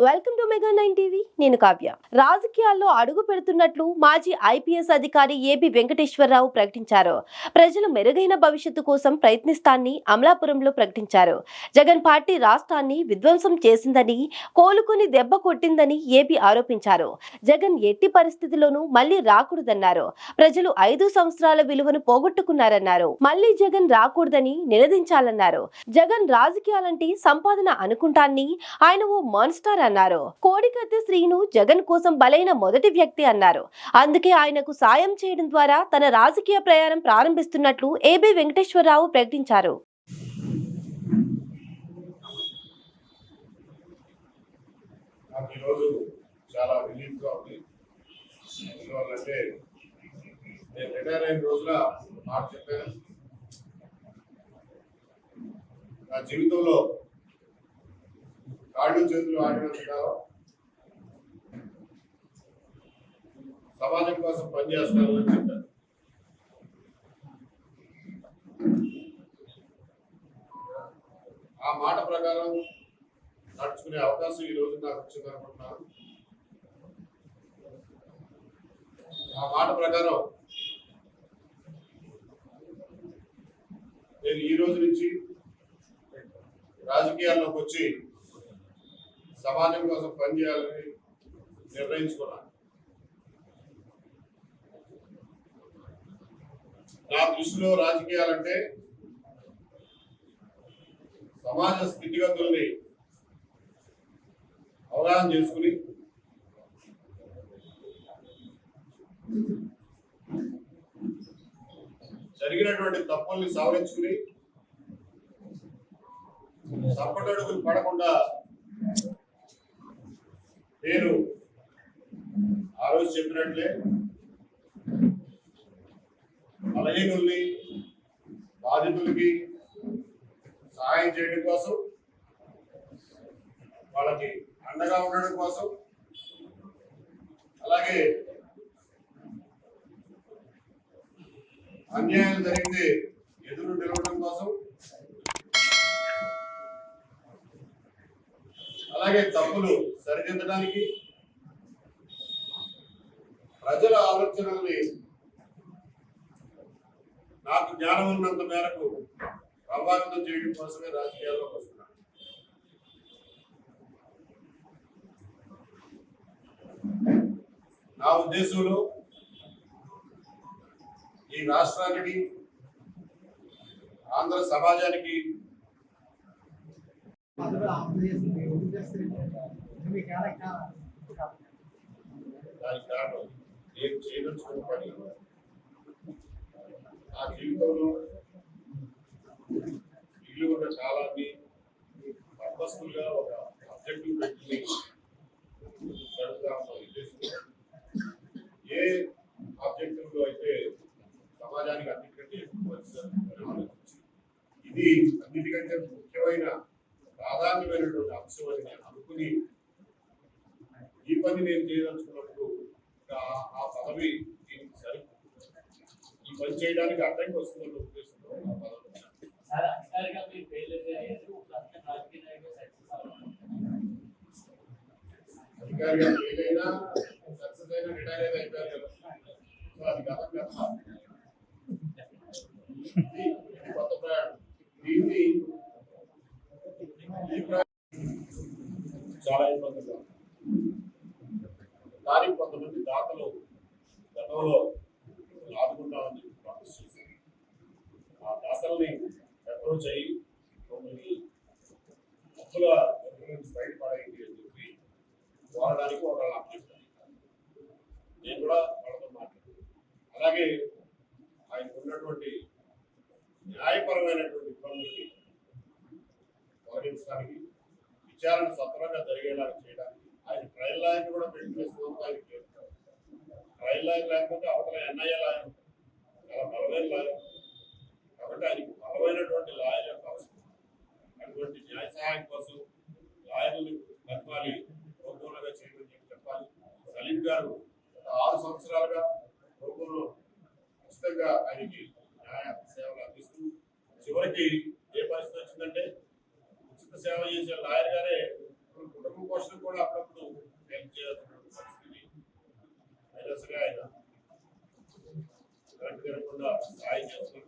Welcome to mega 9 TV. నేను కావ్య. రాజకీయాల్లో అడుగు పెడుతున్నట్లు మాజీ ఐపీఎస్ అధికారి ఏబి వెంకటేశ్వరరావు ప్రకటించారు. ప్రజలు మెరుగైన భవిష్యత్తు కోసం ప్రయత్నిస్తానని అమలాపురంలో ప్రకటించారు. జగన్ పార్టీ రాష్ట్రాన్ని విధ్వంసం చేసిందని, కోలుకొని దెబ్బ కొట్టిందని ఏబి ఆరోపించారు. జగన్ ఎట్టి పరిస్థితుల్లోనూ మళ్లీ రాకూడదన్నారు. ప్రజలు 5 సంవత్సరాల విలువను పోగొట్టుకున్నారన్నారు. మళ్లీ జగన్ రాకూడదని నిలదించాలన్నారు. జగన్ రాజకీయాలంటే సంపాదన అనుకుంటాన్ని, ఆయన ఓ మాన్స్టర్ అన్నారు. కోడికత్తి శ్రీను జగన్ కోసం బలైన మొదటి వ్యక్తి అన్నారు. అందుకే ఆయనకు సాయం చేయడం ద్వారా తన రాజకీయ ప్రయాణం ప్రారంభిస్తున్నట్లు ఏబి వెంకటేశ్వరరావు ప్రకటించారు. నా జీవితంలో కాళ్ళు చేతులు ఆడినంతగా సమాజం కోసం పనిచేస్తాను అని చెప్పాను. ఆ మాట ప్రకారం నడుచుకునే అవకాశం ఈ రోజు నాకు వచ్చిందనుకుంటున్నాను. ఆ మాట ప్రకారం నేను ఈ రోజు నుంచి రాజకీయాల్లోకి వచ్చి సమాజం కోసం పనిచేయాలని నిర్ణయించుకున్నాను. నా దృష్టిలో రాజకీయాలంటే సమాజ స్థితిగతుల్ని అవగాహన చేసుకుని జరిగినటువంటి తప్పుల్ని సవరించుకుని తప్పటడుగులు పడకుండా నేను ఆ రోజు చెప్పినట్లే బలహీనుల్ని బాధితులకి సహాయం చేయడం కోసం, వాళ్ళకి అండగా ఉండడం కోసం, అలాగే అన్యాయం జరిగితే ఎదురు నిలవడం కోసం, అలాగే తప్పులు సరిదిద్దడానికి ప్రజల ఆలోచనల్ని నాకు జ్ఞానం ఉన్నంత మేరకు ప్రభావితం చేయడం కోసమే రాజకీయాల్లోకి వస్తున్నాను. నా ఉద్దేశంలో ఈ రాష్ట్రానికి, ఆంధ్ర సమాజానికి దానికి కారణం నేను చేయదలుచుకున్న పని. ఆ జీవితంలో ఇల్లు ఉన్న కాలాన్ని పర్పస్ఫుల్గా ఒక ఆబ్జెక్టివ్ పెట్టుకుని గడుపుతామన్న ఉద్దేశంలో, ఏ ఆబ్జెక్టివ్ లో అయితే సమాజానికి అన్నిటికంటే ఎక్కువ ఆలోచించి ఇది అన్నిటికంటే ముఖ్యమైన ప్రాధాన్యమైనటువంటి అంశం అని నేను అనుకుని ఈ పని నేను చేయదలుచుకున్నప్పుడు ఆ పదవి దీనికి సరి ఈ పని చేయడానికి అడ్డంకి వస్తుందన్న ఉద్దేశంలో ఆ పదవి అధికారిగా ఫెయిల్ అయినా సక్సెస్ అయినా రిటైర్ అయినా అయిపోయారు కదా. సో అది గతం కదా, కొత్త ప్రయాణం. దీన్ని చాలా ఇబ్బందిగా కానీ కొంతమంది దాతలు గతంలో ఆదుకుంటామని ప్రామిస్ చేశారు. ఆ దాతల్ని అప్రోచ్ అయ్యి మమ్మల్ని అప్పుల బయటపడేది అని చెప్పి వాడడానికి ఒకళ్ళు అప్పచెప్పారు. నేను కూడా వాళ్ళతో మాట్లాడాను. అలాగే ఆయనకు ఉన్నటువంటి న్యాయపరమైనటువంటి ఇబ్బందులకి తొలగించడానికి, విచారణ సత్వరంగా జరిగేలా చేయడానికి ఆయన ట్రయల్ లాయర్ కూడా పెట్టుకునేస్తున్నందుకు ఆయన చేస్తారు. ట్రయల్ లాయర్ లేకపోతే అవతల ఎన్ఐఏ లాయర్ చాలా బలమైన లాయర్ కాబట్టి ఆయనకి బలమైనటువంటి లాయర్ యొక్క అవసరం. అటువంటి న్యాయ సహాయం కోసం లాయర్ని కలపాలి, ప్రోగ్రాంగా చేయమని చెప్పాలి. సలీం గారు 6 సంవత్సరాలుగా ప్రోగ్రాంలో ఖచ్చితంగా ఆయనకి న్యాయ సేవలు అందిస్తూ చివరికి ఏ పరిస్థితి వచ్చిందంటే ఉచిత సేవ చేసే లాయర్ గారే కుటుంబ పోషణ కూడా కూడా సాయం చేస్తున్నారు.